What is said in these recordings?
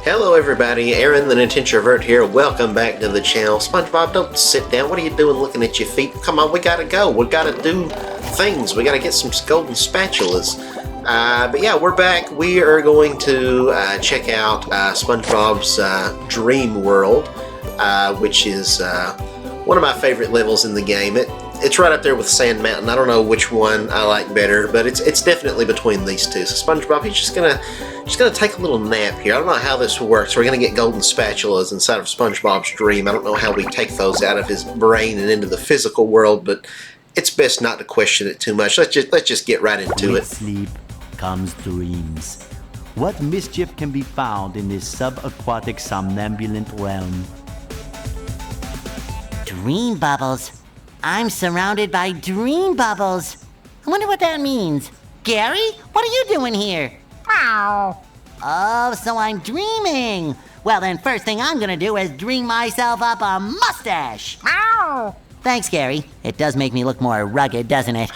Hello everybody, Aaron the Nintintrovert here. Welcome back to the channel. SpongeBob, don't sit down. What are you doing looking at your feet? Come on, we gotta go. We gotta do things. We gotta get some golden spatulas. But yeah, we're back. We are going to check out SpongeBob's Dream World, which is one of my favorite levels in the game. It's right up there with Sand Mountain. I don't know which one I like better, but it's definitely between these two. So SpongeBob, he's just gonna take a little nap here. I don't know how this works. We're gonna get golden spatulas inside of SpongeBob's dream. I don't know how we take those out of his brain and into the physical world, but it's best not to question it too much. Let's just get right into it. With sleep comes dreams. What mischief can be found in this subaquatic somnambulant realm? Dream bubbles. I'm surrounded by dream bubbles. I wonder what that means. Gary, what are you doing here? Meow. Oh, so I'm dreaming. Well, then first thing I'm gonna do is dream myself up a mustache. Meow. Thanks, Gary. It does make me look more rugged, doesn't it?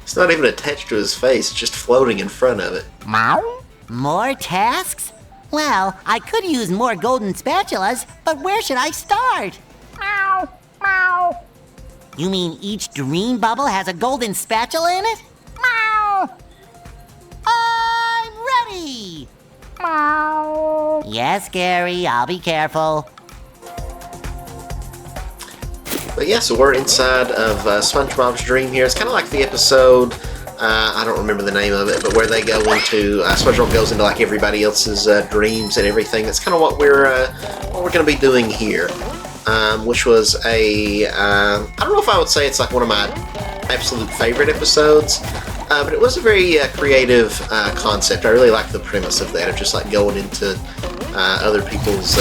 It's not even attached to his face. It's just floating in front of it. Meow. More tasks? Well, I could use more golden spatulas, but where should I start? Meow. Meow. You mean each dream bubble has a golden spatula in it? Meow. I'm ready! Meow. Yes, Gary, I'll be careful. But yeah, so we're inside of SpongeBob's dream here. It's kind of like the episode, I don't remember the name of it, but where they go into, SpongeBob goes into like everybody else's dreams and everything. That's kind of what we're going to be doing here. Which was I don't know if I would say it's like one of my absolute favorite episodes, but it was a very creative concept. I really like the premise of that, of just like going into other people's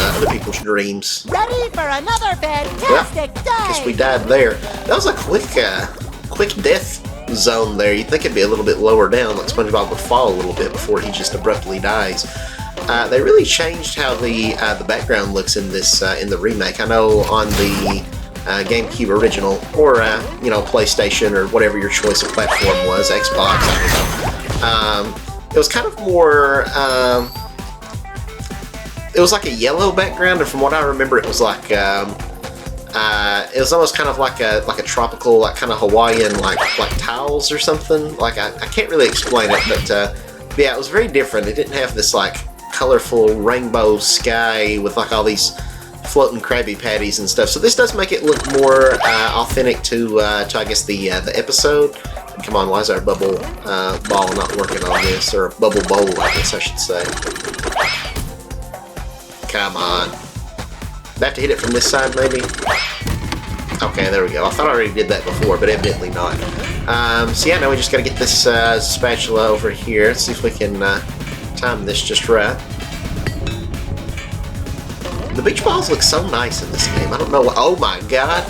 dreams. Ready for another fantastic day! Guess we died there. That was a quick death zone there. You'd think it'd be a little bit lower down, like SpongeBob would fall a little bit before he just abruptly dies. They really changed how the background looks in this in the remake. I know on the GameCube original, or PlayStation, or whatever your choice of platform was, Xbox, I don't know. It was kind of more. It was like a yellow background, and from what I remember, it was like it was almost kind of like a tropical, like kind of Hawaiian, like tiles or something. Like I can't really explain it, but yeah, it was very different. It didn't have this like colorful rainbow sky with like all these floating Krabby Patties and stuff. So this does make it look more authentic to I guess the episode. Come on, why is our bubble ball not working on this, or bubble bowl, I guess I should say. Come on. Do I have to hit it from this side, maybe? Okay, there we go. I thought I already did that before, but evidently not. So yeah, now we just gotta get this spatula over here. Let's see if we can time this just right. The beach balls look so nice in this game. I don't know what. Oh my god.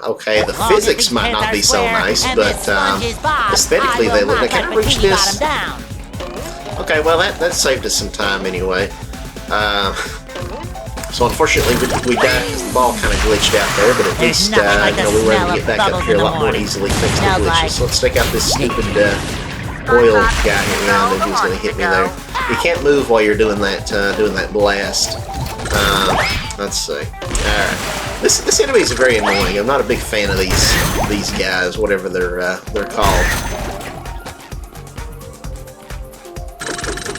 Okay, the physics might not be so nice, but aesthetically they look like. Can I reach this? Okay, well that saved us some time anyway. So unfortunately we died because the ball kind of glitched out there, but at least we were able to get back up here a lot more easily thanks to the glitches. So let's take out this stupid oil guy here around, and he's going to hit me there. You can't move while you're doing that blast. Let's see. Alright. This enemy is very annoying. I'm not a big fan of these guys, whatever they're called.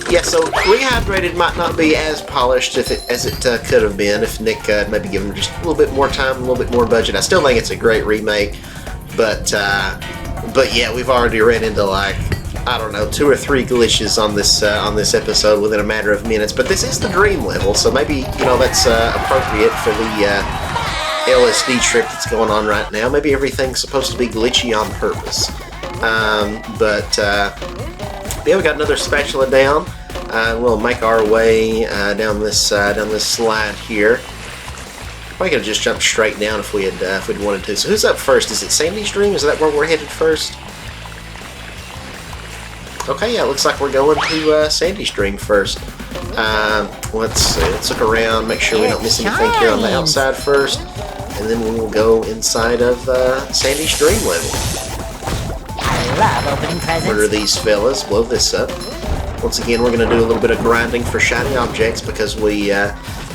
Yeah, so Rehydrated might not be as polished as it could have been if Nick maybe given him just a little bit more time, a little bit more budget. I still think it's a great remake, but yeah, we've already ran into like, I don't know, 2 or 3 glitches on this episode within a matter of minutes. But this is the dream level, so maybe that's appropriate for the LSD trip that's going on right now. Maybe everything's supposed to be glitchy on purpose. Yeah, we got another spatula down. We'll make our way down this slide here. Probably could have just jumped straight down if we'd wanted to. So who's up first? Is it Sandy's dream? Is that where we're headed first? Okay, yeah, looks like we're going to Sandy's dream first. Let's see. Let's look around, make sure we don't miss anything here on the outside first, and then we will go inside of Sandy's dream level. I love opening presents. What are these fellas? Blow this up. Once again, we're going to do a little bit of grinding for shiny objects because we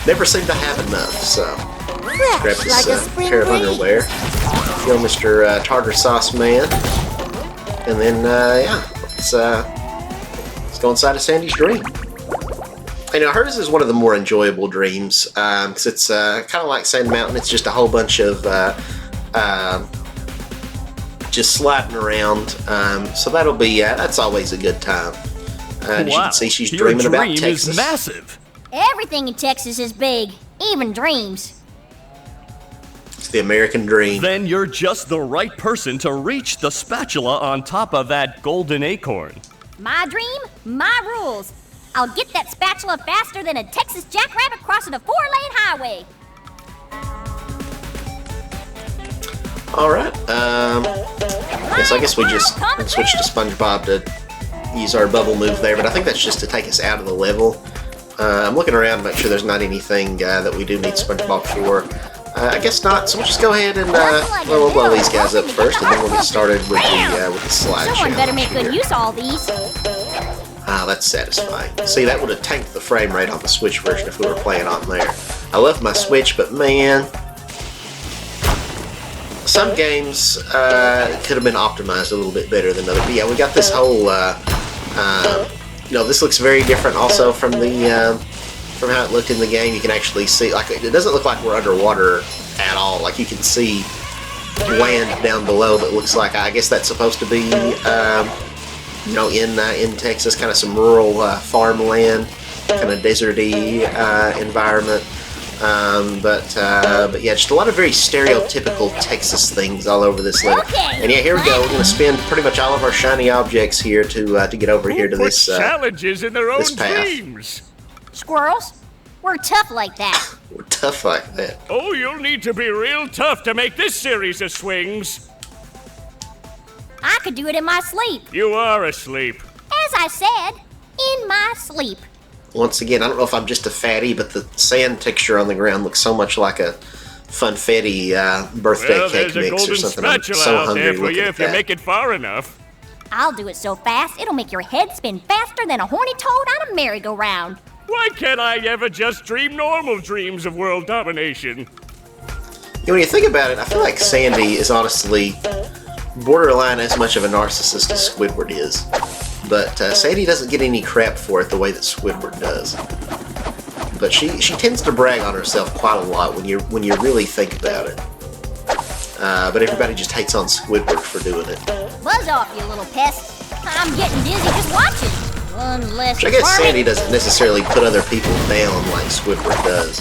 never seem to have enough. So let's grab this pair of underwear, kill Mr. Tartar Sauce Man, and then yeah, let's go inside of Sandy's dream. You know, hers is one of the more enjoyable dreams because it's kind of like Sand Mountain. It's just a whole bunch of just sliding around. So that'll be that's always a good time. As you can see, she's dreaming about Texas. Your dream is massive. Everything in Texas is big, even dreams. It's the American dream. Then you're just the right person to reach the spatula on top of that golden acorn. My dream, my rules. I'll get that spatula faster than a Texas jackrabbit crossing a 4-lane highway. Alright, yes, I guess we just switch to SpongeBob to use our bubble move there, but I think that's just to take us out of the level. I'm looking around to make sure there's not anything that we do need SpongeBob for. I guess not, so we'll just go ahead and we'll blow these guys up first, and then we'll get started with the slide challenge. Someone better make good here. use of all these. Ah, that's satisfying. See, that would have tanked the frame rate on the Switch version if we were playing on there. I love my Switch, but man, some games could have been optimized a little bit better than others. But yeah, we got this whole, you know, this looks very different also from the, from how it looked in the game. You can actually see, like, it doesn't look like we're underwater at all. Like, you can see land down below that looks like, I guess that's supposed to be, you know, in Texas, kind of some rural farmland, kind of deserty environment. But yeah, just a lot of very stereotypical Texas things all over this level. Okay, and yeah, here we go. We're going to spend pretty much all of our shiny objects here to get over here to this challenges in their own this path. dreams. Squirrels, we're tough like that. We're tough like that. Oh, you'll need to be real tough to make this series of swings. I could do it in my sleep. You are asleep. As I said, in my sleep. Once again, I don't know if I'm just a fatty, but the sand texture on the ground looks so much like a funfetti birthday Well, cake there's a mix or golden something. I'm spatula so out hungry there for looking you at if you that. make it far enough. I'll do it so fast, it'll make your head spin faster than a horny toad on a merry-go-round. Why can't I ever just dream normal dreams of world domination? You know, when you think about it, I feel like Sandy is honestly borderline as much of a narcissist as Squidward is. But Sandy doesn't get any crap for it the way that Squidward does. But she tends to brag on herself quite a lot when you really think about it. But everybody just hates on Squidward for doing it. Buzz off, you little pest. I'm getting dizzy just watching. One less Which I guess varmint. Sandy doesn't necessarily put other people down like Squidward does.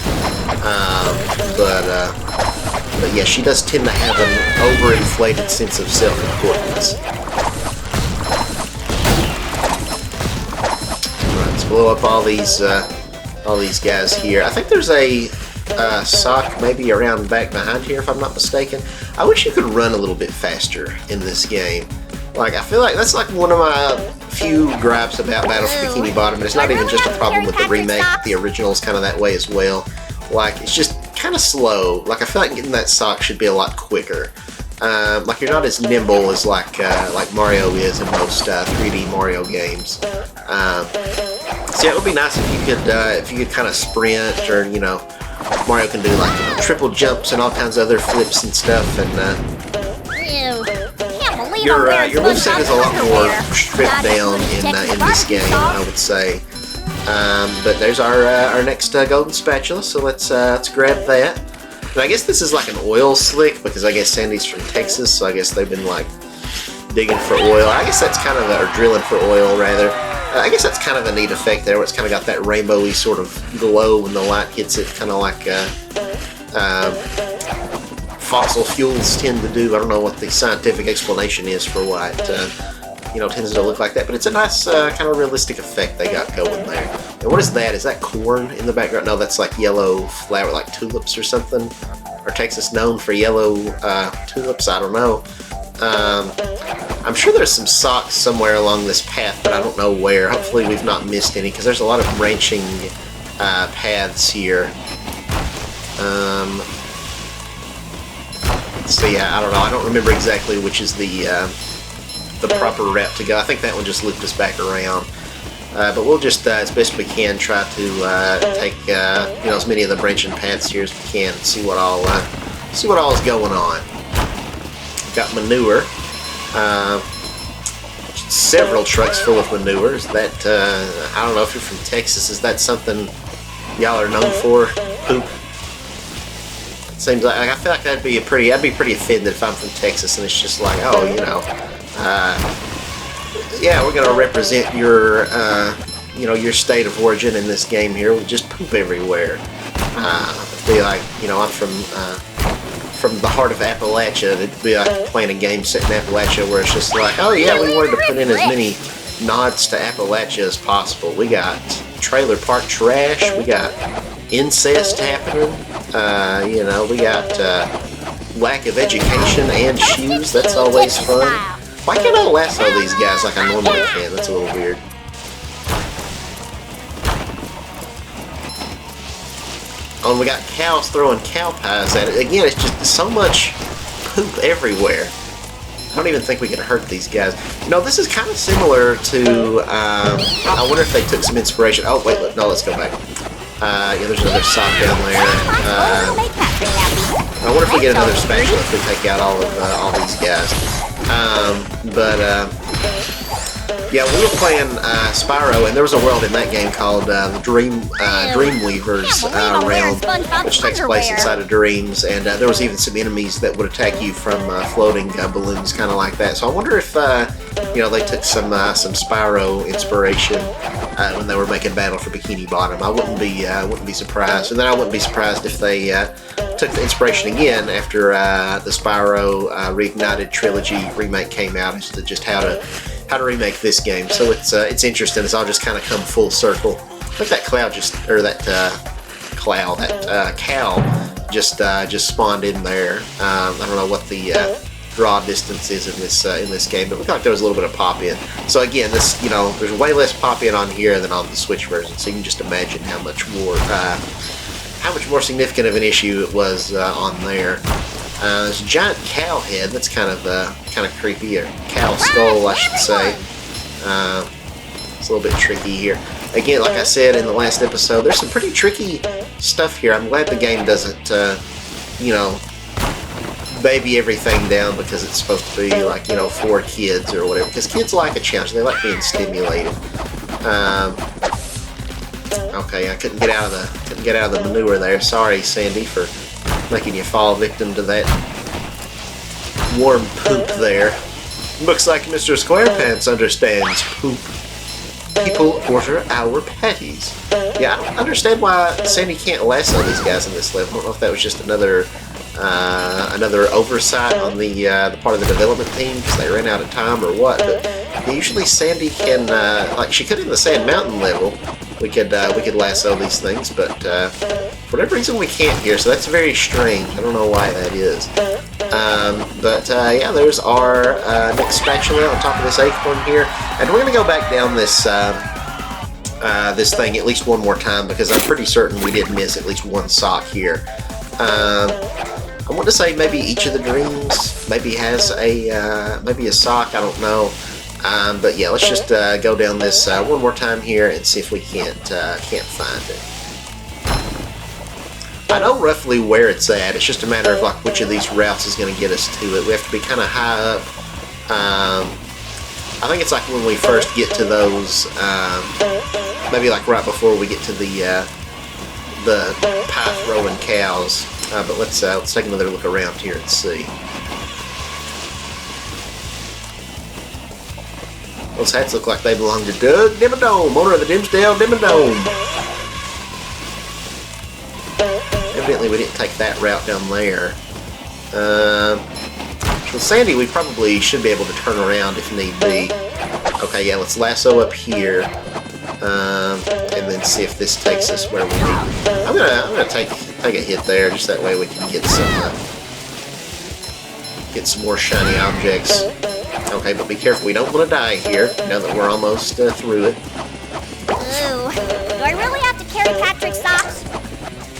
But yeah, she does tend to have an overinflated sense of self-importance. Alright, let's blow up all these guys here. I think there's a sock maybe around back behind here, if I'm not mistaken. I wish you could run a little bit faster in this game. Like, I feel like that's like one of my few gripes about Battle for Bikini Bottom, and it's not even just a problem with the remake. The original's kind of that way as well. Like, it's just kind of slow. Like, I feel like getting that sock should be a lot quicker. Like, you're not as nimble as like Mario is in most 3D Mario games. So yeah, it would be nice if you could kind of sprint, or you know, Mario can do like triple jumps and all kinds of other flips and stuff. And Ew. Can't believe I'm your wearing moveset SpongeBob's is a lot more underwear. stripped Gotta down put in Texas this barbecue game, sauce. I would say. But there's our next golden spatula, so let's grab that. And I guess this is like an oil slick, because I guess Sandy's from Texas, so I guess they've been like digging for oil. I guess that's kind of or drilling for oil rather. I guess that's kind of a neat effect there, where it's kind of got that rainbowy sort of glow when the light hits it, kind of like fossil fuels tend to do. I don't know what the scientific explanation is for why it you know, tends to look like that, but it's a nice kind of realistic effect they got going there. And what is that? Is that corn in the background? No, that's like yellow flower, like tulips or something. Or Texas known for yellow tulips? I don't know. I'm sure there's some socks somewhere along this path, but I don't know where. Hopefully we've not missed any, because there's a lot of branching paths here. So yeah, I don't know. I don't remember exactly which is the proper route to go. I think that one just looped us back around. But we'll just, as best we can, try to take as many of the branching paths here as we can and see what all is going on. We've got manure. Several trucks full of manure. Is that I don't know if you're from Texas. Is that something y'all are known for? Poop. It seems like I feel like I'd be pretty offended if I'm from Texas and it's just like, oh, yeah, we're gonna represent your your state of origin in this game here. We just poop everywhere. Be like, I'm from the heart of Appalachia. It'd be like playing a game set in Appalachia where it's just like, oh yeah, we wanted to put in as many nods to Appalachia as possible. We got trailer park trash. We got incest happening. We got lack of education and shoes. That's always fun. Why can't I lasso these guys like I normally can? That's a little weird. Oh, and we got cows throwing cow pies at it. Again, it's just so much poop everywhere. I don't even think we can hurt these guys. This is kind of similar to, I wonder if they took some inspiration. Oh, wait, no, let's go back. There's another sock down there. I wonder if we get another spatula if we take out all these guys. Yeah, we were playing Spyro, and there was a world in that game called the Dreamweaver's realm, which takes place inside of dreams, and there was even some enemies that would attack you from floating balloons, kind of like that. So I wonder if they took some Spyro inspiration when they were making Battle for Bikini Bottom. I wouldn't be surprised, and then I wouldn't be surprised if they took the inspiration again after the Spyro Reignited trilogy remake came out as to just how to remake this game. So it's interesting. It's all just kind of come full circle. I think that cow just spawned in there. I don't know what the draw distance is in this game, but it looked like there was a little bit of pop in. So again, this there's way less pop in on here than on the Switch version. So you can just imagine how much more significant of an issue it was on there. There's a giant cow head. That's kind of creepy, or cow skull, I should say. It's a little bit tricky here. Again, like I said in the last episode, there's some pretty tricky stuff here. I'm glad the game doesn't, baby everything down because it's supposed to be like, for kids or whatever. Because kids like a challenge. They like being stimulated. Okay, I couldn't get out of the manure there. Sorry, Sandy, for making you fall victim to that warm poop there. Looks like Mr. Squarepants understands poop. People order our patties. Yeah, I don't understand why Sandy can't lasso these guys in this level. I don't know if that was just another oversight on the part of the development team because they ran out of time or what. But usually Sandy can, like she could in the Sand Mountain level. We could lasso these things, but for whatever reason we can't here, so that's very strange. I don't know why that is. Yeah, there's our next spatula on top of this acorn here, and we're gonna go back down this this thing at least one more time because I'm pretty certain we did miss at least one sock here. I want to say maybe each of the dreams maybe has maybe a sock. I don't know. But yeah, let's just go down this one more time here and see if we can't find it. I know roughly where it's at. It's just a matter of like which of these routes is going to get us to it. We have to be kind of high up. I think it's like when we first get to those, maybe like right before we get to the path rolling cows. But let's take another look around here and see. Those hats look like they belong to Doug Dimmadome, owner of the Dimsdale Dimmadome. Evidently we didn't take that route down there. With Sandy, we probably should be able to turn around if need be. Okay, yeah, let's lasso up here. And then see if this takes us where we need. I'm gonna take a hit there, just that way we can get some more shiny objects. Okay, but be careful, we don't want to die here, now that we're almost through it. Ooh, do I really have to carry Patrick's socks?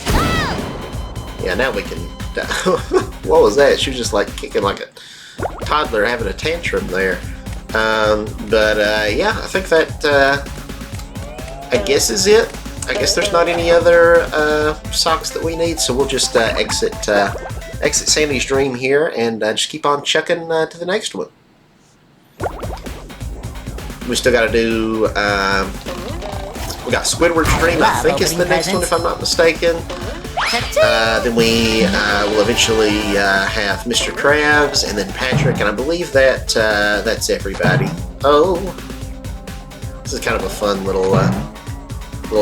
Oh! Yeah, now we can die. What was that? She was just like kicking like a toddler having a tantrum there. Yeah, I think that I guess is it. I guess there's not any other socks that we need, so we'll just exit Sandy's Dream here and just keep on chucking to the next one. We still got to do. We got Squidward's Dream. I think it's the next one, if I'm not mistaken. Then we will eventually have Mr. Krabs and then Patrick, and I believe that that's everybody. Oh, this is kind of a fun little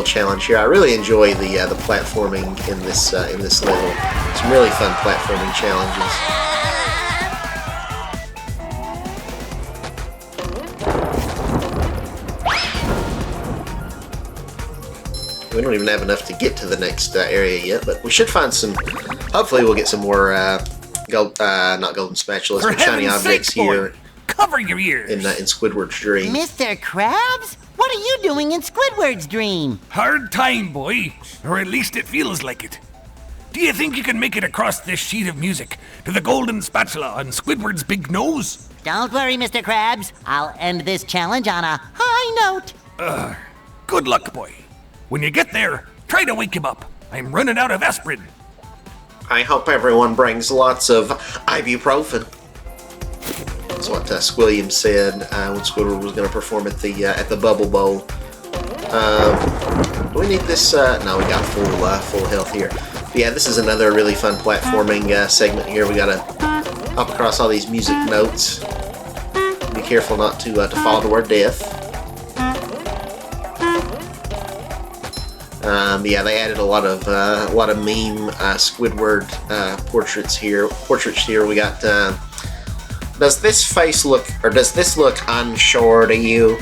challenge here. I really enjoy the platforming in this level. Some really fun platforming challenges. We don't even have enough to get to the next area yet, but we should find some. Hopefully, we'll get some more not golden spatulas, but shiny objects here. Cover your ears. In Squidward's Dream. Mr. Krabs? What are you doing in Squidward's Dream? Hard time, boy. Or at least it feels like it. Do you think you can make it across this sheet of music to the golden spatula on Squidward's big nose? Don't worry, Mr. Krabs. I'll end this challenge on a high note. Good luck, boy. When you get there, try to wake him up. I'm running out of aspirin. I hope everyone brings lots of ibuprofen. That's what Squilliam said when Squidward was going to perform at the Bubble Bowl. Do we need this? No, we got full health here. But yeah, this is another really fun platforming segment here. We got to hop across all these music notes. Be careful not to fall to our death. Yeah, they added a lot of meme Squidward portraits here. We got. Does this face look, or does this look unsure to you?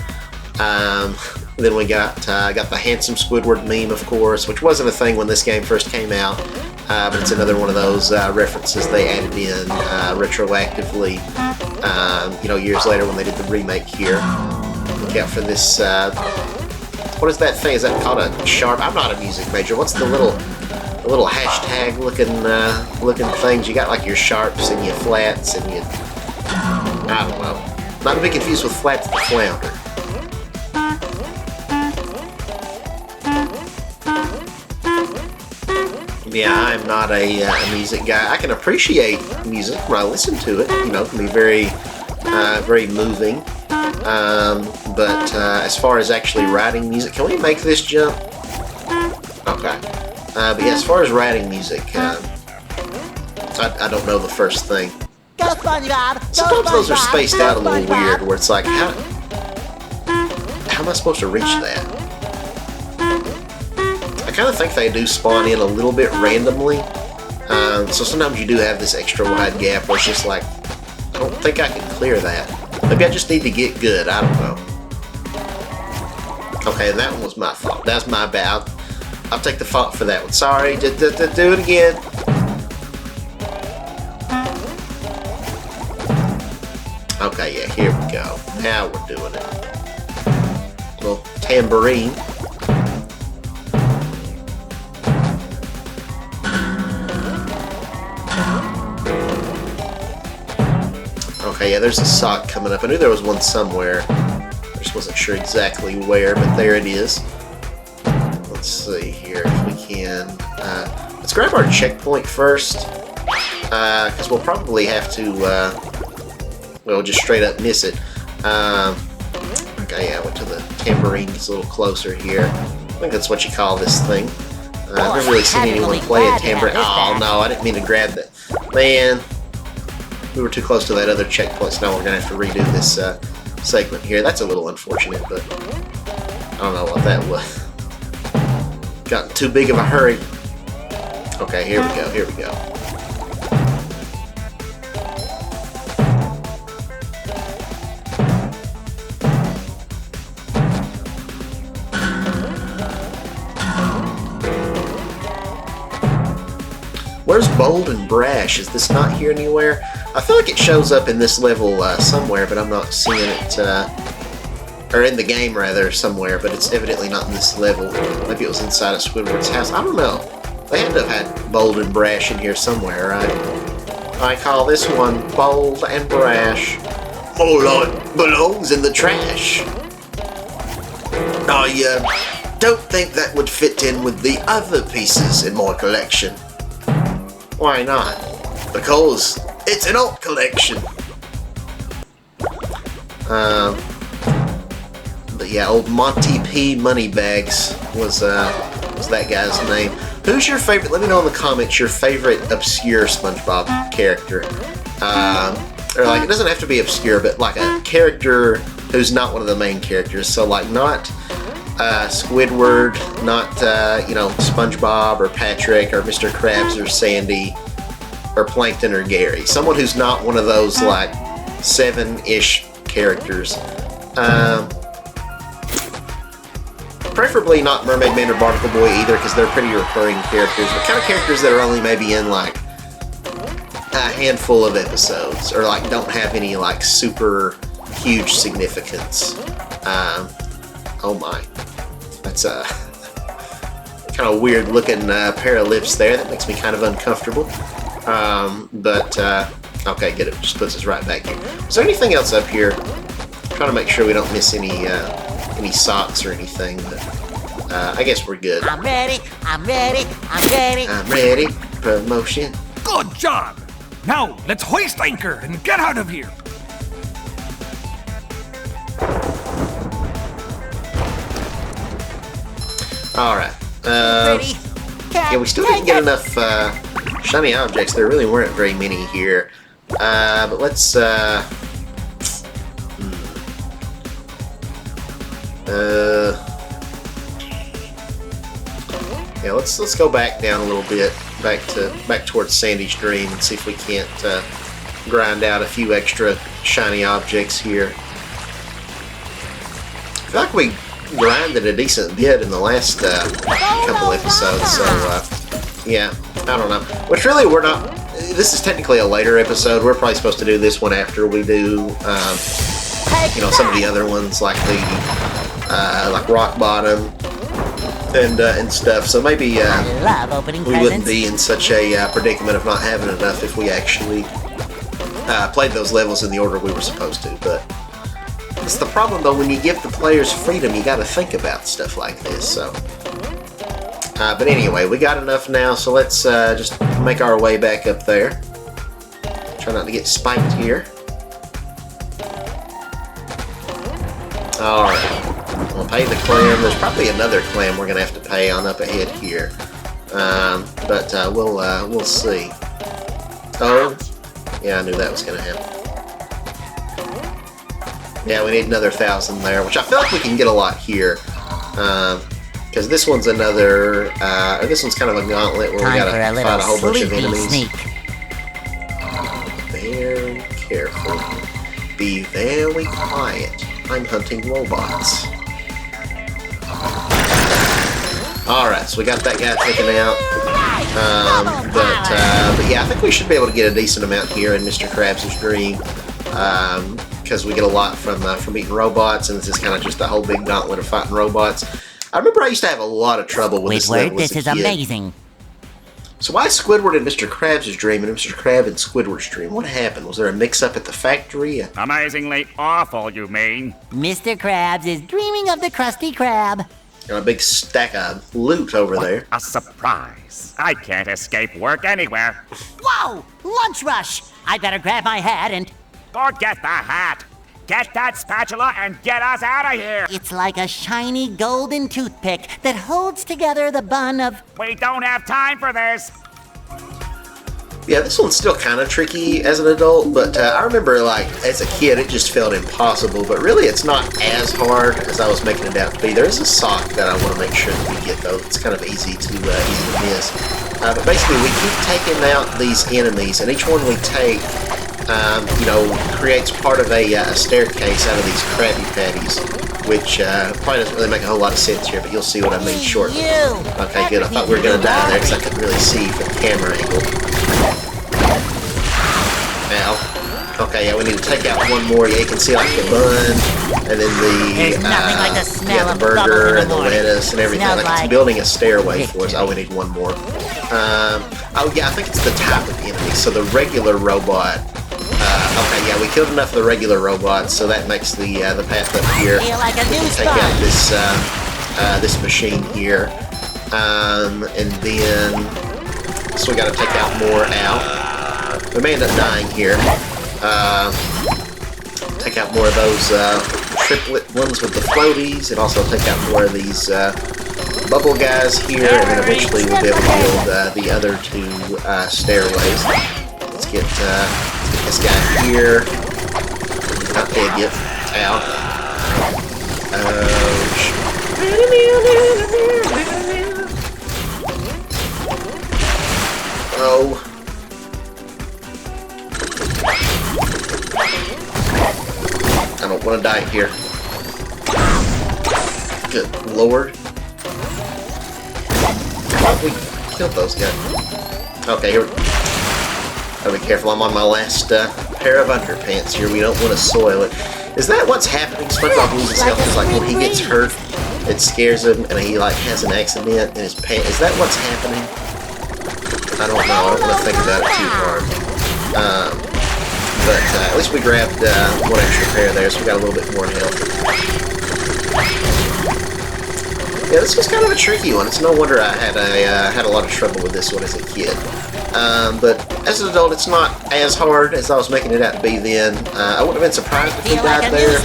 Then we got the handsome Squidward meme, of course, which wasn't a thing when this game first came out, but it's another one of those references they added in retroactively, years later when they did the remake here. Look out for this. What is that thing? Is that called a sharp? I'm not a music major. What's the little hashtag looking things? You got like your sharps and your flats and your, I don't know. Not to be confused with Flats the Flounder. Yeah, I'm not a music guy. I can appreciate music when I listen to it. You know, it can be very moving. But as far as actually writing music, can we make this jump? Okay. But yeah, as far as writing music, I don't know the first thing. Go SpongeBob! Sometimes those are spaced out a little weird, where it's like, how am I supposed to reach that? I kind of think they do spawn in a little bit randomly, so sometimes you do have this extra wide gap where it's just like, I don't think I can clear that. Maybe I just need to get good, I don't know. Okay, that one was my fault. That's my bad. I'll take the fault for that one. Sorry, do it again. Okay, yeah, here we go. Now we're doing it. Little tambourine. Okay, yeah, there's a sock coming up. I knew there was one somewhere. I just wasn't sure exactly where, but there it is. Let's see here if we can. Let's grab our checkpoint first, because we'll probably have to, just straight up miss it. Okay, yeah, I went to the tambourine. It's a little closer here. I think that's what you call this thing. I've never really seen anyone play a tambourine. Oh, no, I didn't mean to grab that. Man. We were too close to that other checkpoint, so now we're going to have to redo this segment here. That's a little unfortunate, but I don't know what that was. Got in too big of a hurry. Okay, here we go. Where's Bold and Brash? Is this not here anywhere? I feel like it shows up in this level somewhere, but I'm not seeing it, or in the game rather, somewhere, but it's evidently not in this level. Maybe it was inside of Squidward's house. I don't know. They had to have had Bold and Brash in here somewhere, right? I call this one Bold and Brash. More like belongs in the trash. I don't think that would fit in with the other pieces in my collection. Why not? Because it's an alt collection. But yeah, old Monty P. Moneybags was that guy's name. Who's your favorite? Let me know in the comments your favorite obscure SpongeBob character. Or like, it doesn't have to be obscure, but like a character who's not one of the main characters. So like not Squidward, not SpongeBob or Patrick or Mr. Krabs or Sandy or Plankton or Gary. Someone who's not one of those like 7-ish characters. Preferably not Mermaid Man or Barnacle Boy either, because they're pretty recurring characters, but kind of characters that are only maybe in like a handful of episodes, or like don't have any like super huge significance. Oh my, that's a kind of weird looking pair of lips there. That makes me kind of uncomfortable. Okay, get it. Just puts us right back here. Is there anything else up here? I'm trying to make sure we don't miss any socks or anything, but I guess we're good. I'm ready. I'm ready. I'm ready. I'm ready. Promotion. Good job! Now, let's hoist anchor and get out of here. Alright. Ready. Yeah, we still didn't get enough shiny objects. There really weren't very many here. But let's yeah, let's go back down a little bit, back towards Sandy's Dream, and see if we can't grind out a few extra shiny objects here. I feel like we grinded a decent bit in the last couple episodes, so yeah, I don't know. Which really, we're not. This is technically a later episode. We're probably supposed to do this one after we do, some of the other ones, like the like Rock Bottom and stuff. So maybe I love opening we wouldn't be in such a predicament of not having enough if we actually played those levels in the order we were supposed to. But it's the problem, though, when you give the players freedom, you got to think about stuff like this. So, but anyway, we got enough now, so let's just make our way back up there. Try not to get spiked here. Alright, we'll pay the clam. There's probably another clam we're going to have to pay on up ahead here. But we'll see. Oh, yeah, I knew that was going to happen. Yeah, we need another 1,000 there, which I feel like we can get a lot here. Because this one's another, this one's kind of a gauntlet where we gotta fight a whole bunch of enemies. Very careful. Be very quiet. I'm hunting robots. Alright, so we got that guy taken out. But yeah, I think we should be able to get a decent amount here in Mr. Krabs' Dream. Because we get a lot from eating robots, and this is kind of just a whole big gauntlet of fighting robots. I remember I used to have a lot of trouble with this level as a this is kid. amazing. So why Squidward and Mr. Krabs' Dream and Mr. Krab and Squidward's Dream? What happened? Was there a mix-up at the factory? Amazingly awful, you mean? Mr. Krabs is dreaming of the Krusty Krab. And a big stack of loot over there. A surprise. I can't escape work anywhere. Whoa! Lunch rush! I better grab my hat and... Forget the hat. Get that spatula and get us out of here. It's like a shiny golden toothpick that holds together the bun of... We don't have time for this. Yeah, this one's still kind of tricky as an adult, but I remember, like, as a kid, it just felt impossible. But really, it's not as hard as I was making it out to be. There is a sock that I want to make sure that we get, though. It's kind of easy to miss. But basically, we keep taking out these enemies, and each one we take, creates part of a staircase out of these Krabby Patties, which probably doesn't really make a whole lot of sense here, but you'll see what I mean shortly. Okay, good. I thought we were going to die there because I couldn't really see from the camera angle. Ow. Okay, yeah, we need to take out one more. Yeah, you can see like the bun, and then There's nothing like the smell the of burger bubbles in the and the morning. lettuce and everything. Smells Like it's like building a stairway for us. victory. Oh, we need one more. Oh yeah, I think it's the type of enemy. So the regular robot. Okay, yeah, we killed enough of the regular robots, so that makes the path up here. Feel like a new Take out sponge. this machine here. And then, so we got to take out more out. We may end up dying here. Take out more of those triplet ones with the floaties, and also take out more of these bubble guys here, and then eventually we'll be able to build the other two stairways. Let's get this guy here. Not dead yet. Out. Oh. I don't want to die here. Good lord. Oh, we killed those guys. Okay, here. Gotta be careful. I'm on my last pair of underpants here. We don't want to soil it. Is that what's happening? SpongeBob loses health. It's like when he gets hurt, it scares him, and he like has an accident in his pants. Is that what's happening? I don't know. I don't want to think about it too hard. But at least we grabbed one extra pair there, so we got a little bit more health. Yeah, this was kind of a tricky one. It's no wonder I had a lot of trouble with this one as a kid. But as an adult, it's not as hard as I was making it out to be then. I wouldn't have been surprised if we died there.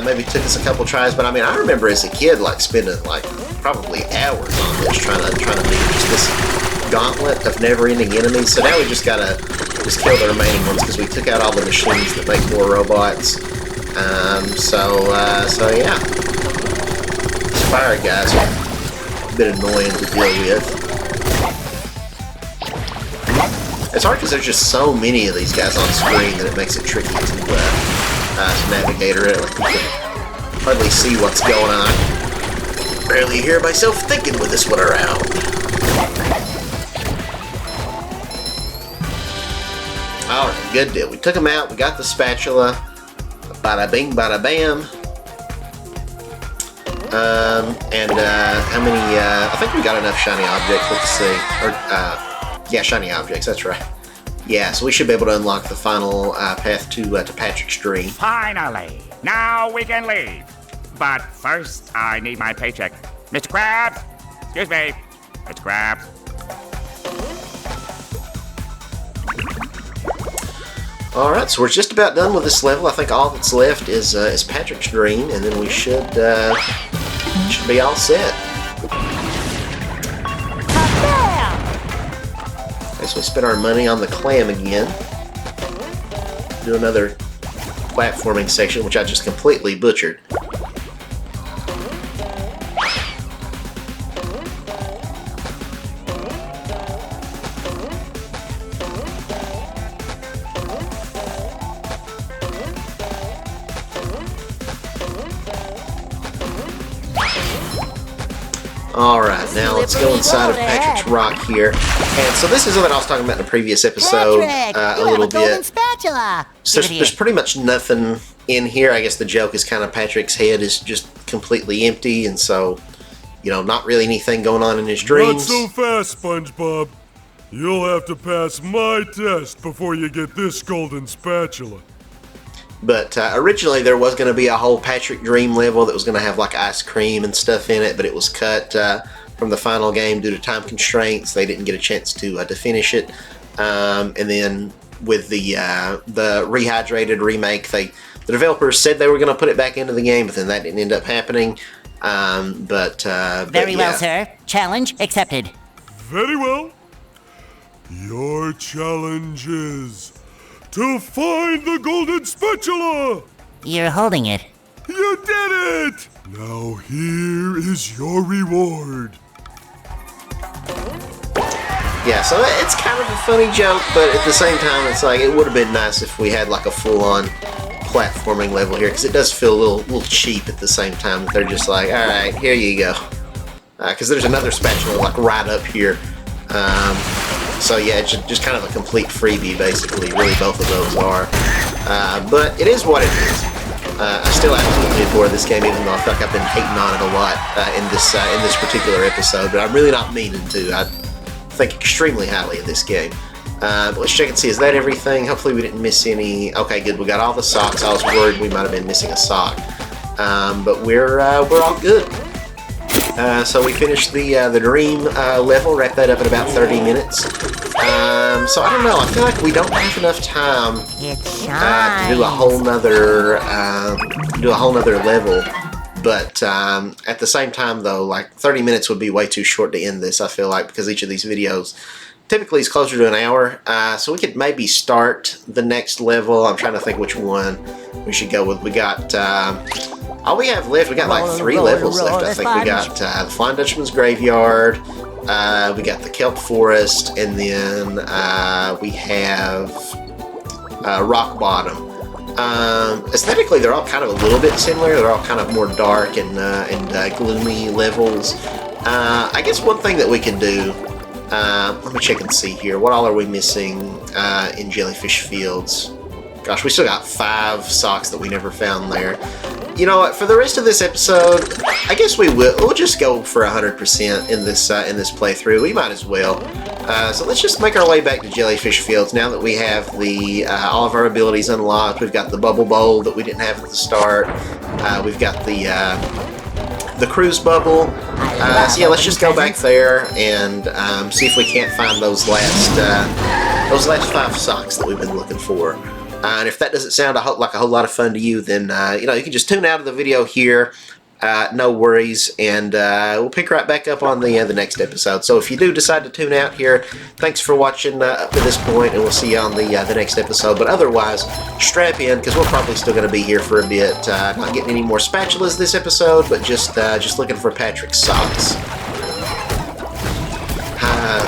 Maybe it took us a couple tries, but I mean, I remember as a kid, like spending like probably hours on this, trying to beat just this gauntlet of never-ending enemies. So now we just gotta kill the remaining ones because we took out all the machines that make more robots. So yeah, these fire guys are a bit annoying to deal with. It's hard because there's just so many of these guys on screen that it makes it tricky to navigate around. Like, you can hardly see what's going on. Barely hear myself thinking with this one around. Alright, good deal. We took them out. We got the spatula. Bada bing, bada bam. How many? I think we got enough shiny objects. Let's see. Yeah, shiny objects, that's right. Yeah, so we should be able to unlock the final path to Patrick's dream. Finally! Now we can leave. But first, I need my paycheck. Mr. Krabs! Excuse me. Mr. Krabs. Alright, so we're just about done with this level. I think all that's left is Patrick's dream, and then we should be all set. So we spent our money on the clam again. Do another platforming section, which I just completely butchered. Alright, now let's go inside of Patrick's rock here. And so this is what I was talking about in the previous episode a little bit. So there's pretty much nothing in here. I guess the joke is kind of Patrick's head is just completely empty, and so, you know, not really anything going on in his dreams. Not so fast, SpongeBob. You'll have to pass my test before you get this golden spatula. But originally there was going to be a whole Patrick Dream level that was going to have like ice cream and stuff in it, but it was cut from the final game due to time constraints. They didn't get a chance to finish it. And then with the rehydrated remake, the developers said they were going to put it back into the game, but then that didn't end up happening. Very well, sir. Challenge accepted. Very well. Your challenge is to find the golden spatula! You're holding it. You did it! Now here is your reward. Yeah, so it's kind of a funny joke, but at the same time, it's like it would have been nice if we had like a full-on platforming level here, because it does feel a little cheap at the same time. That they're just like, all right, here you go. Because there's another spatula like right up here. So yeah, it's just kind of a complete freebie, basically. Really, both of those are. But it is what it is. I still absolutely adore this game, even though I feel like I've been hating on it a lot in this particular episode. But I'm really not meaning to. I think extremely highly of this game. But let's check and see. Is that everything? Hopefully we didn't miss any. Okay, good. We got all the socks. I was worried we might have been missing a sock. But we're all good. So we finished the dream level, wrapped that up in about 30 minutes. So I don't know, I feel like we don't have enough time It to shines. do a whole nother level. But at the same time, though, like 30 minutes would be way too short to end this, I feel like, because each of these videos typically is closer to an hour. So we could maybe start the next level. I'm trying to think which one we should go with. We got, all we have left, we got like 3 levels left, I think. We got the Flying Dutchman's Graveyard, we got the Kelp Forest, and then we have Rock Bottom. Aesthetically, they're all kind of a little bit similar. They're all kind of more dark and gloomy levels. I guess one thing that we can do, let me check and see here. What all are we missing in Jellyfish Fields? Gosh, we still got 5 socks that we never found there. You know what? For the rest of this episode, I guess we'll just go for 100% in this playthrough. We might as well. So let's just make our way back to Jellyfish Fields now that we have the all of our abilities unlocked. We've got the Bubble Bowl that we didn't have at the start. We've got the Cruise Bubble. So yeah, let's just go back there and see if we can't find those last 5 socks that we've been looking for. And if that doesn't sound like a whole lot of fun to you, then you know, you can just tune out of the video here. No worries, and we'll pick right back up on the next episode. So if you do decide to tune out here, thanks for watching up to this point, and we'll see you on the next episode. But otherwise, strap in, because we're probably still going to be here for a bit. Not getting any more spatulas this episode, but just looking for Patrick's socks.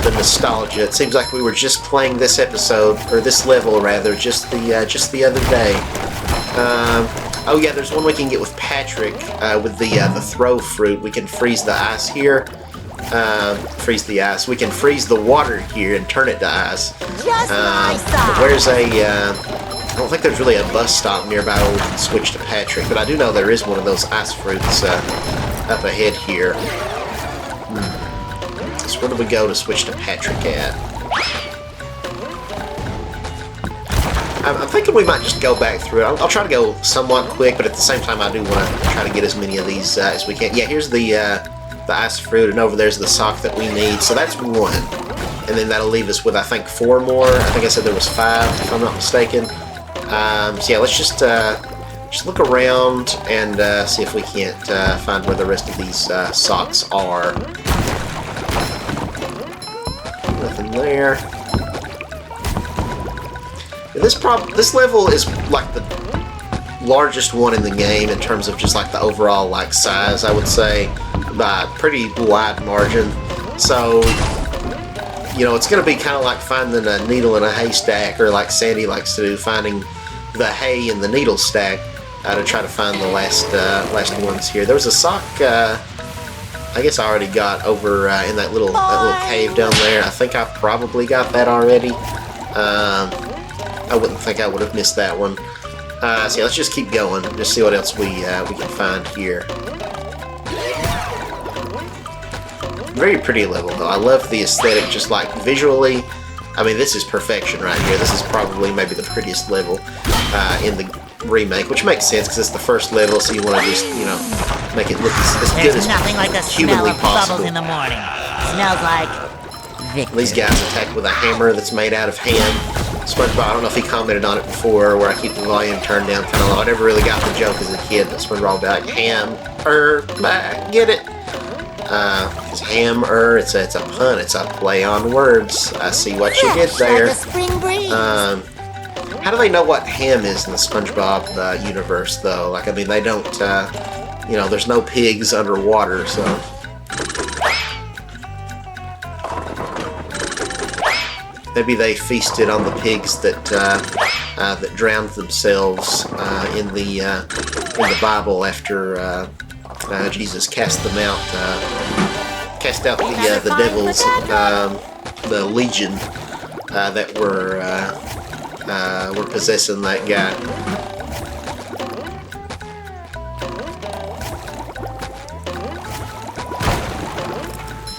The nostalgia. It seems like we were just playing this episode, or this level rather, just the other day. Oh yeah, there's one we can get with Patrick with the throw fruit. We can freeze the ice here. Freeze the ice. We can freeze the water here and turn it to ice. Where's I don't think there's really a bus stop nearby where we can switch to Patrick, but I do know there is one of those ice fruits up ahead here. So where do we go to switch to Patrick at? I'm thinking we might just go back through it. I'll try to go somewhat quick, but at the same time I do want to try to get as many of these as we can. Yeah, here's the ice fruit, and over there's the sock that we need. So that's 1. And then that'll leave us with, I think, 4 more. I think I said there was 5, if I'm not mistaken. So yeah, let's just look around and see if we can't find where the rest of these socks are. Nothing there. This level is like the largest one in the game in terms of just like the overall like size, I would say, by a pretty wide margin. So, you know, it's going to be kind of like finding a needle in a haystack, or like Sandy likes to do, finding the hay in the needle stack to try to find the last ones here. There was a sock I guess I already got over in that little cave down there. I think I probably got that already. I wouldn't think I would have missed that one. So yeah, let's just keep going. Just see what else we can find here. Very pretty level though. I love the aesthetic, just like visually. I mean, this is perfection right here. This is probably maybe the prettiest level in the remake, which makes sense because it's the first level, so you want to just, you know, make it look as good as nothing like the smell humanly of possible. bubbles in the morning. Smells like victory. These guys attack with a hammer that's made out of ham. SpongeBob, I don't know if he commented on it before, where I keep the volume turned down kind of low. I never really got the joke as a kid, but SpongeBob would be like, get it? It's hammer, it's a pun, it's a play on words. I see what you did there. Like a spring breeze. How do they know what ham is in the SpongeBob universe, though? Like, I mean, they don't, you know, there's no pigs underwater, so... Maybe they feasted on the pigs that that drowned themselves in the Bible after Jesus cast them out, cast out the devils, the legion that were possessing that guy.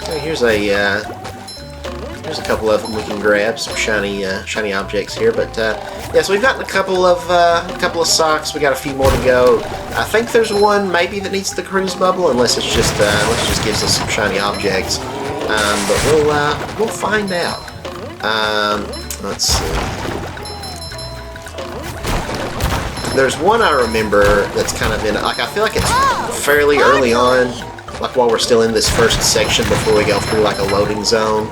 So here's a There's a couple of them we can grab, some shiny objects here. But yeah, so we've gotten a couple of socks. We got a few more to go. I think there's one maybe that needs the cruise bubble, unless it just gives us some shiny objects. But we'll find out. Let's see. There's one I remember that's kind of in, like, I feel like it's fairly early on, like while we're still in this first section before we go through like a loading zone,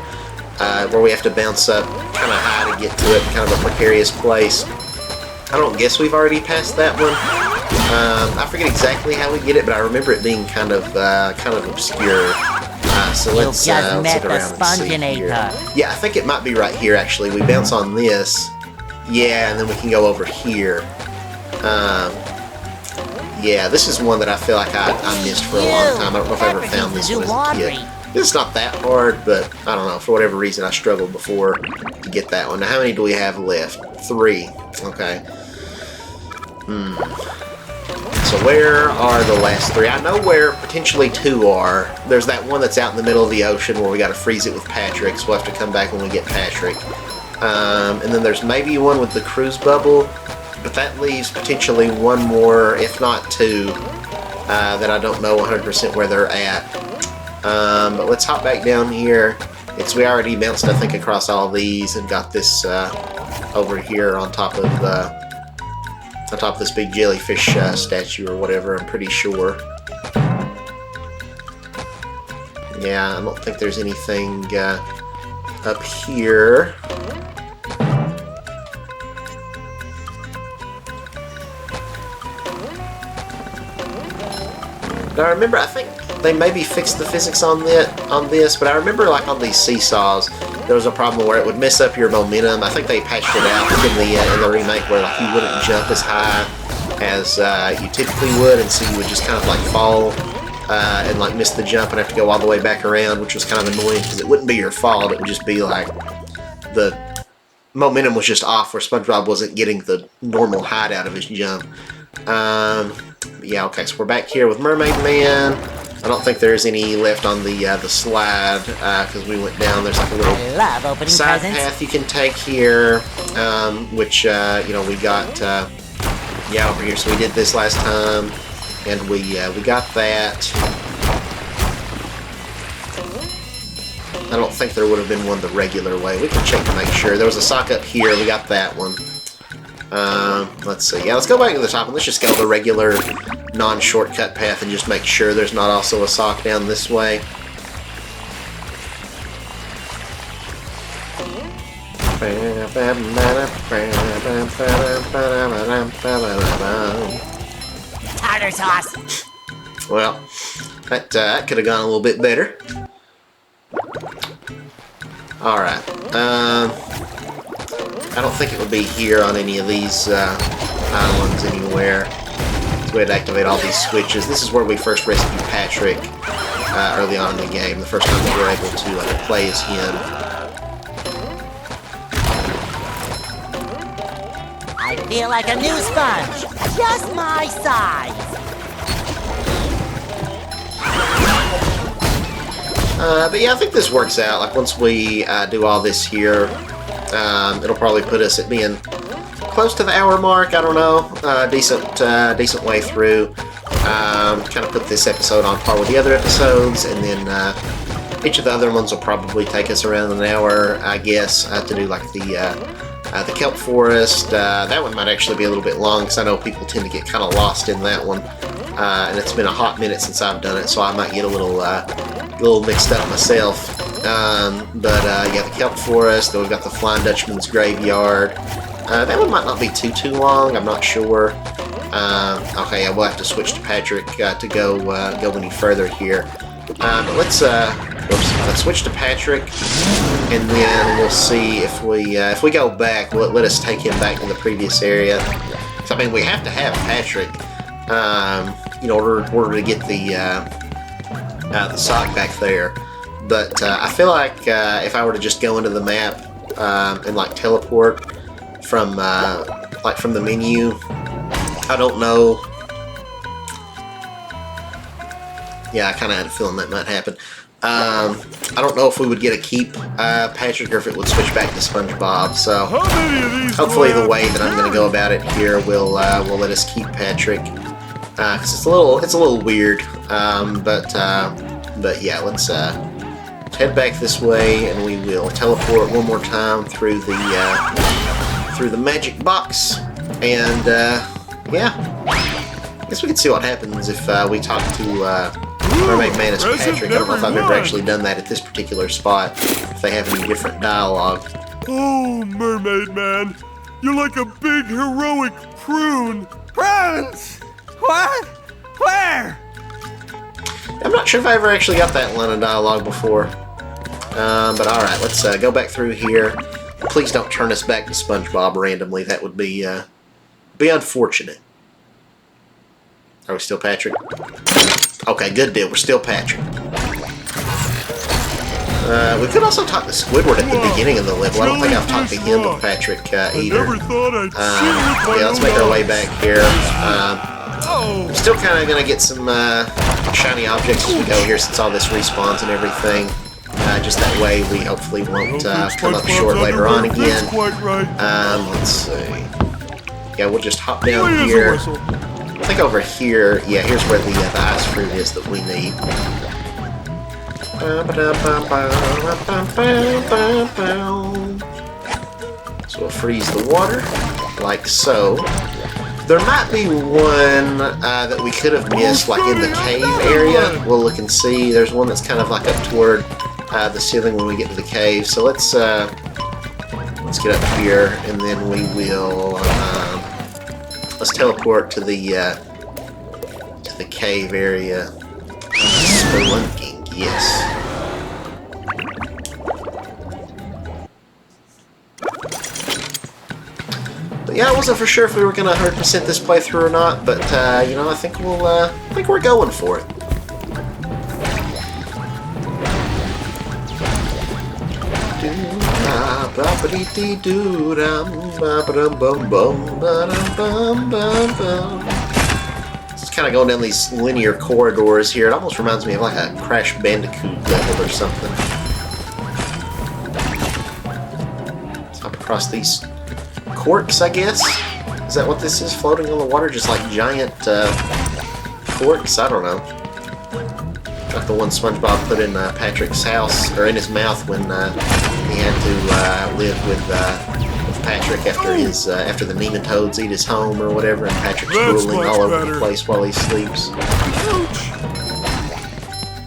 where we have to bounce up kind of high to get to it, kind of a precarious place. I don't guess we've already passed that one. I forget exactly how we get it, but I remember it being kind of obscure. So let's look around and see here. Yeah, I think it might be right here actually. We bounce on this, yeah, and then we can go over here. Yeah, this is one that I feel like I missed for a long time. I don't know if I ever found this one as a kid. It's not that hard, but I don't know. For whatever reason, I struggled before to get that one. Now, how many do we have left? 3. Okay. So where are the last 3? I know where potentially 2 are. There's that one that's out in the middle of the ocean where we got to freeze it with Patrick, so we'll have to come back when we get Patrick. And then there's maybe one with the cruise bubble. But that leaves potentially one more, if not 2, that I don't know 100% where they're at. But let's hop back down here. We already bounced, I think, across all of these and got this over here on top of this big jellyfish statue or whatever. I'm pretty sure. Yeah, I don't think there's anything up here. I remember, I think they maybe fixed the physics on this, but I remember like on these seesaws, there was a problem where it would mess up your momentum. I think they patched it out in the remake where like you wouldn't jump as high as you typically would, and so you would just kind of like fall and like miss the jump and have to go all the way back around, which was kind of annoying because it wouldn't be your fault. It would just be like the momentum was just off where SpongeBob wasn't getting the normal height out of his jump. Yeah, okay, so we're back here with Mermaid Man. I don't think there's any left on the slide because we went down. There's like a little side path you can take here, which you know, we got yeah, over here. So we did this last time, and we got that. I don't think there would have been one the regular way. We can check to make sure. There was a sock up here. We got that one. Let's see. Yeah, let's go back to the top and let's just go the regular non-shortcut path and just make sure there's not also a sock down this way. Tartar sauce. Well, that could have gone a little bit better. Alright. I don't think it would be here on any of these islands anywhere. So we had to activate all these switches. This is where we first rescued Patrick early on in the game. The first time we were able to play as him. I feel like a new sponge. Just my size. But yeah, I think this works out. Like once we do all this here, it'll probably put us at being close to the hour mark. I don't know, decent way through. Kind of put this episode on par with the other episodes, and then each of the other ones will probably take us around an hour, I guess, to do like the kelp forest. That one might actually be a little bit long because I know people tend to get kind of lost in that one, and it's been a hot minute since I've done it, so I might get a little mixed up myself. But yeah, the kelp forest. Then we've got the Flying Dutchman's graveyard. That one might not be too long. I'm not sure. Okay, yeah, we'll have to switch to Patrick to go any further here. But let's switch to Patrick, and then we'll see if we go back. Will it let us take him back to the previous area? So, I mean, we have to have Patrick in order to get the sock back there. But I feel like if I were to just go into the map and like teleport from the menu, I don't know. Yeah, I kind of had a feeling that might happen. I don't know if we would get a keep Patrick or if it would switch back to SpongeBob. So How many of these hopefully do I the way have that to I'm going to carry? go about it here will let us keep Patrick. Cause it's a little weird. But yeah, let's head back this way and we will teleport one more time through the magic box. And yeah, I guess we can see what happens if we talk to Mermaid Man as present Patrick. I don't know if I've number ever one. actually done that at this particular spot, if they have any different dialogue. Oh, Mermaid Man, you're like a big heroic prune. Prunes! What? Where? I'm not sure if I ever actually got that line of dialogue before. But alright, let's go back through here. Please don't turn us back to SpongeBob randomly. That would be unfortunate. Are we still Patrick? Okay, good deal. We're still Patrick. We could also talk to Squidward at the beginning of the level. I don't think I've talked to him or Patrick I either. never thought I'd see it with my Yeah, let's own make our way eyes. back here. Oh, Still kind of going to get some shiny objects as we go here since all this respawns and everything. Just that way we hopefully won't come up short later on again. Quite right. Let's see. Yeah, we'll just hop Boy, down is a here. whistle. I think over here, yeah, here's where the ice fruit is that we need. So we'll freeze the water, like so. There might be one that we could have missed, like in the cave area. We'll look and see. There's one that's kind of like up toward the ceiling when we get to the cave. So let's get up here, and then we will let's teleport to the cave area. Spelunking, yes. But yeah, I wasn't for sure if we were gonna 100% this playthrough or not, but you know, I think we're going for it. It's kind of going down these linear corridors here. It almost reminds me of like a Crash Bandicoot level or something. Let's hop across these corks, I guess? Is that what this is, floating on the water? Just like giant corks? I don't know. Like the one SpongeBob put in Patrick's house, or in his mouth when he had to live with Patrick after the nematodes eat his home or whatever, and Patrick's That's drooling much all over better. the place while he sleeps.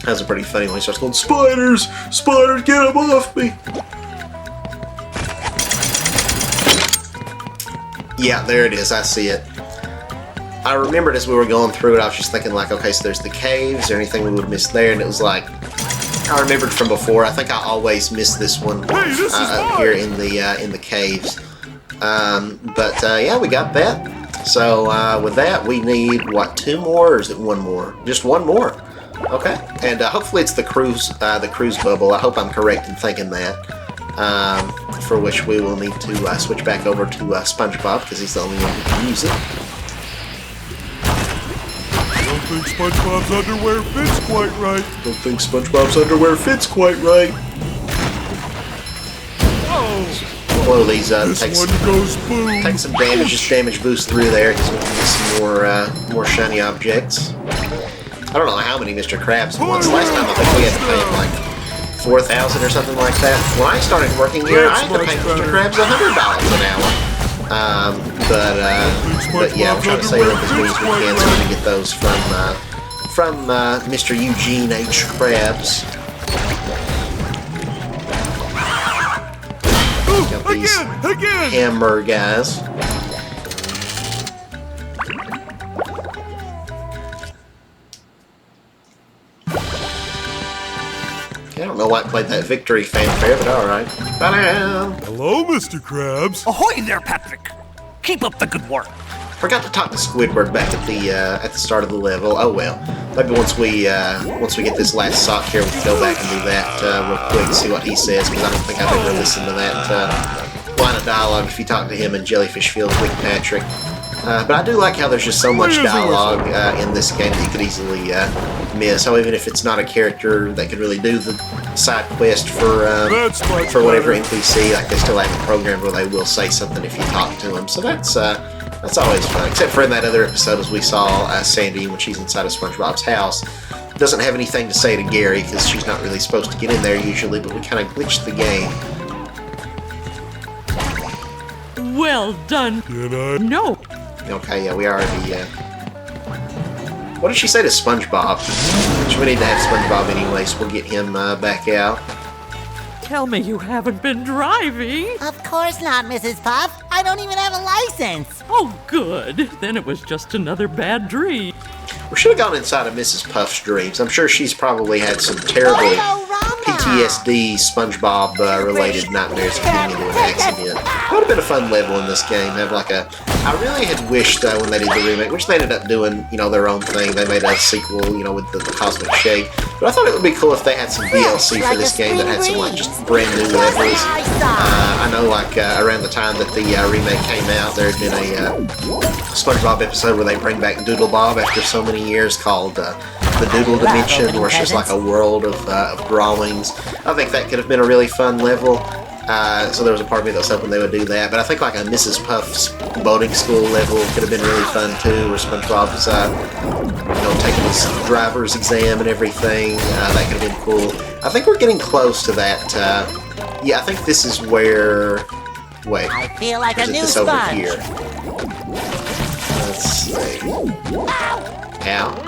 That's pretty funny when he starts going, "Spiders! Spiders, get them off me!" Yeah, there it is. I see it. I remembered as we were going through it, I was just thinking like, okay, so there's the caves. Is there anything we would have missed there? And it was like, I remembered from before. I think I always miss this one Hey, this is up mine. here in the caves. Yeah, we got that. So with that, we need what, 2 more, or is it 1 more? Just 1 more. Okay, and hopefully it's the cruise bubble. I hope I'm correct in thinking that. For which we will need to switch back over to SpongeBob because he's the only one who can use it. I don't think SpongeBob's underwear fits quite right. Don't think SpongeBob's underwear fits quite right. Oh, Blow these up. this Take one some, goes boom. take some damage, just damage boost through there because we can get some more shiny objects. I don't know how many Mr. Krabs at once. Last time I think we had to pay him like 4,000 or something like that. When I started working here, I had to pay Mr. Krabs $100 an hour. But yeah, we're trying to save up as many as we can so we can get those from Mr. Eugene H. Krabs. Got these Again! hammer guys. I don't know why I played that victory fanfare, but alright. Ba-dam! Hello, Mr. Krabs. Ahoy there, Patrick. Keep up the good work. Forgot to talk to Squidward back at the start of the level. Oh well. Maybe once we get this last sock here, we can go back and do that real quick and see what he says, because I don't think I've ever listened to that line of dialogue if you talk to him in Jellyfish Field with Patrick. But I do like how there's just so much dialogue in this game that you could easily miss. So even if it's not a character that can really do the side quest for whatever NPC, like they still have a program where they will say something if you talk to them. So that's always fun. Except for in that other episode, as we saw, Sandy, when she's inside of SpongeBob's house, doesn't have anything to say to Gary because she's not really supposed to get in there usually, but we kind of glitched the game. Well done. Did I? No. Okay, yeah, we already, what did she say to SpongeBob? Which we need to have SpongeBob anyway, so we'll get him back out. Tell me you haven't been driving. Of course not, Mrs. Puff. I don't even have a license. Oh, good. Then it was just another bad dream. We should have gone inside of Mrs. Puff's dreams. I'm sure she's probably had some terrible PTSD SpongeBob related nightmares of getting into an accident. That would have been a fun level in this game. Have like a, I really had wished when they did the remake, which they ended up doing, you know, their own thing. They made a sequel, you know, with the Cosmic Shake. But I thought it would be cool if they had some DLC for this game that had some like just brand new levels. I know like around the time that the remake came out, there had been a SpongeBob episode where they bring back Doodle Bob after so many years called the Doodle Dimension, where it's just like a world of drawings. I think that could have been a really fun level. So there was a part of me that was hoping they would do that. But I think like a Mrs. Puff's boating school level could have been really fun too, where SpongeBob's you know, taking his driver's exam and everything. That could have been cool. I think we're getting close to that. Yeah, I think this is where. Wait. I feel like a new this over sponge. here? Let's see. Ow.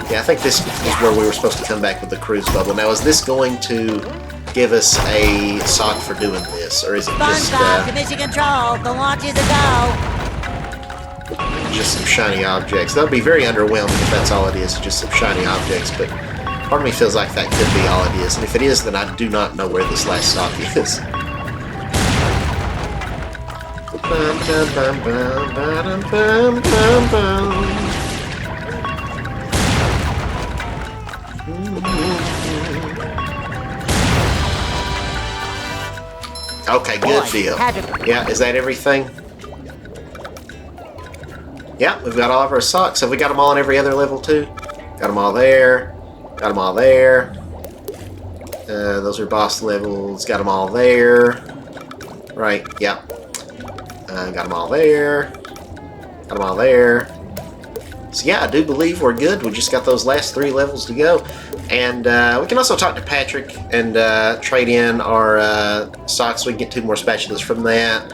Yeah, I think this is where we were supposed to come back with the cruise bubble. Now, is this going to give us a sock for doing this, or is it just SpongeBob to mission control. The launch is a go. just some shiny objects? That would be very underwhelming if that's all it is, just some shiny objects. But part of me feels like that could be all it is, and if it is, then I do not know where this last sock is. Okay, good deal. Yeah, is that everything? Yeah, we've got all of our socks. Have we got them all on every other level too? Got them all there. Got them all there. Those are boss levels. Got them all there. Right, yeah. Got them all there. Got them all there. So yeah, I do believe we're good. We just got those last 3 levels to go. And we can also talk to Patrick and trade in our socks. We can get 2 more spatulas from that.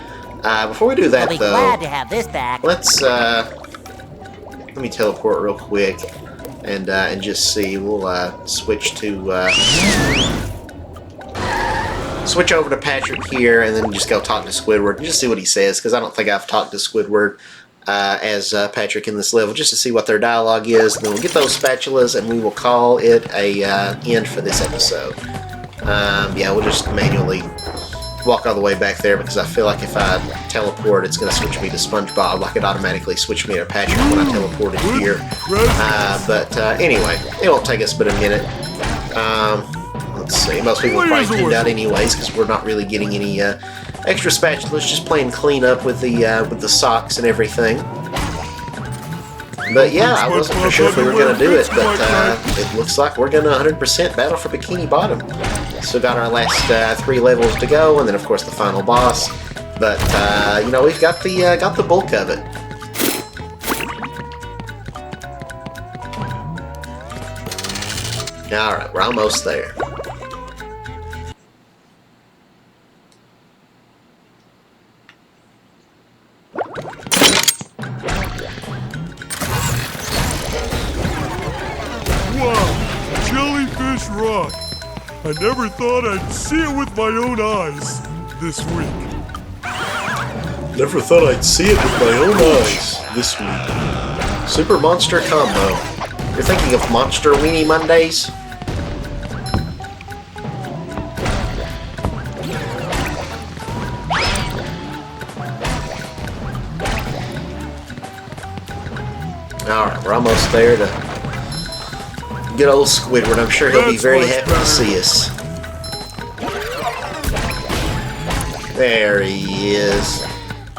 Before we do that, I'll be though, glad to have this back. let's let me teleport real quick and just see. We'll switch to switch over to Patrick here, and then just go talk to Squidward and just see what he says, because I don't think I've talked to Squidward as Patrick in this level, just to see what their dialogue is. And then we'll get those spatulas, and we will call it a end for this episode. Yeah, we'll just manually walk all the way back there, because I feel like if I teleport, it's going to switch me to SpongeBob, like it automatically switched me to Patrick when I teleported here. But anyway, it won't take us but a minute. Let's see, most people will probably do that anyways, because we're not really getting any extra spatulas, just playing clean up with the socks and everything. But yeah, I wasn't for sure if we were going to do it, but it looks like we're going to 100% battle for Bikini Bottom. Still got our last 3 levels to go, and then of course the final boss. But you know, we've got the bulk of it. All right, we're almost there. Wow, Jellyfish Rock. I never thought I'd see it with my own eyes this week. Never thought I'd see it with my own eyes this week. Super Monster Combo. You're thinking of Monster Weenie Mondays? Alright, we're almost there to good old Squidward. I'm sure he'll be very happy to see us. There he is.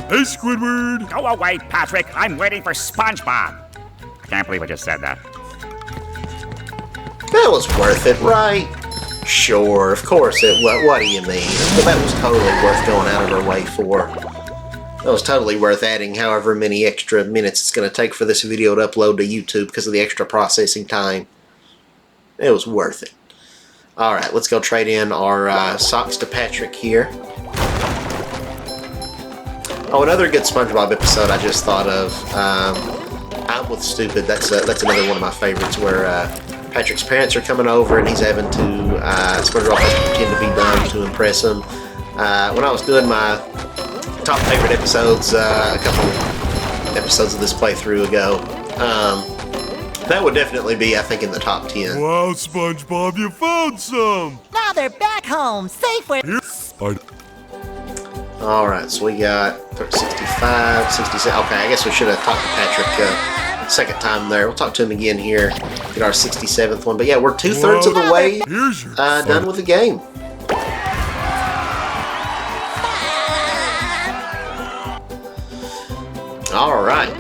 Hey, Squidward. Go away, Patrick. I'm waiting for SpongeBob. I can't believe I just said that. That was worth it, right? Sure, of course it was. What do you mean? Well, that was totally worth going out of our way for. That was totally worth adding however many extra minutes it's going to take for this video to upload to YouTube because of the extra processing time. It was worth it. Alright, let's go trade in our socks to Patrick here. Oh, another good SpongeBob episode I just thought of. I'm with Stupid. That's another one of my favorites where Patrick's parents are coming over and he's having to, SpongeBob has to pretend to be dumb to impress them. When I was doing my top favorite episodes a couple episodes of this playthrough ago, that would definitely be, I think, in the top 10. Wow, SpongeBob, you found some. Now they're back home, safe where... Alright, so we got 65, 66. Okay, I guess we should have talked to Patrick second time there. We'll talk to him again here, get our 67th one. But yeah, we're 2/3 of the way done with the game. Alright.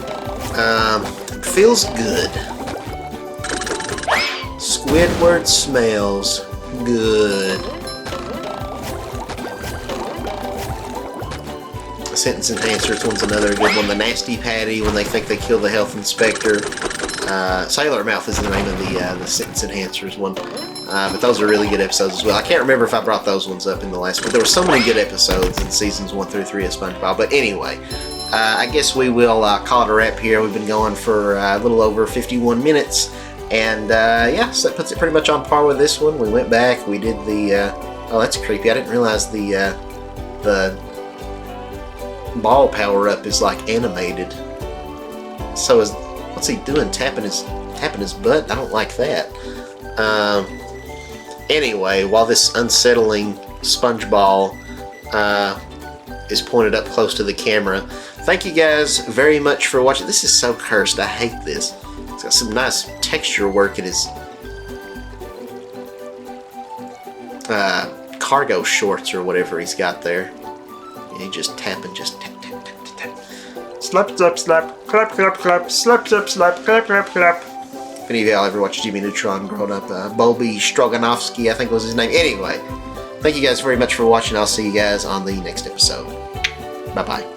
Feels good. Squidward smells good. Sentence enhancers one's another good one. The Nasty Patty when they think they kill the health inspector. Sailor Mouth is the name of the sentence enhancers one. But those are really good episodes as well. I can't remember if I brought those ones up in the last one. There were so many good episodes in seasons 1 through 3 of SpongeBob. But anyway, I guess we will call it a wrap here. We've been going for a little over 51 minutes. And yeah, so that puts it pretty much on par with this one. We went back, we did the... oh, that's creepy. I didn't realize the ball power-up is like animated. So what's he doing? Tapping his butt? I don't like that. Anyway, while this unsettling SpongeBall is pointed up close to the camera, thank you guys very much for watching. This is so cursed. I hate this. It's got some nice texture work in his cargo shorts or whatever he's got there. And he just tapping, just tap, tap, tap, tap, tap. Slap, slap, slap, clap, clap, clap, slap, slap, slap, clap, clap, clap. If any of y'all ever watched Jimmy Neutron growing up, Bobby Stroganovsky, I think was his name. Anyway, thank you guys very much for watching. I'll see you guys on the next episode. Bye-bye.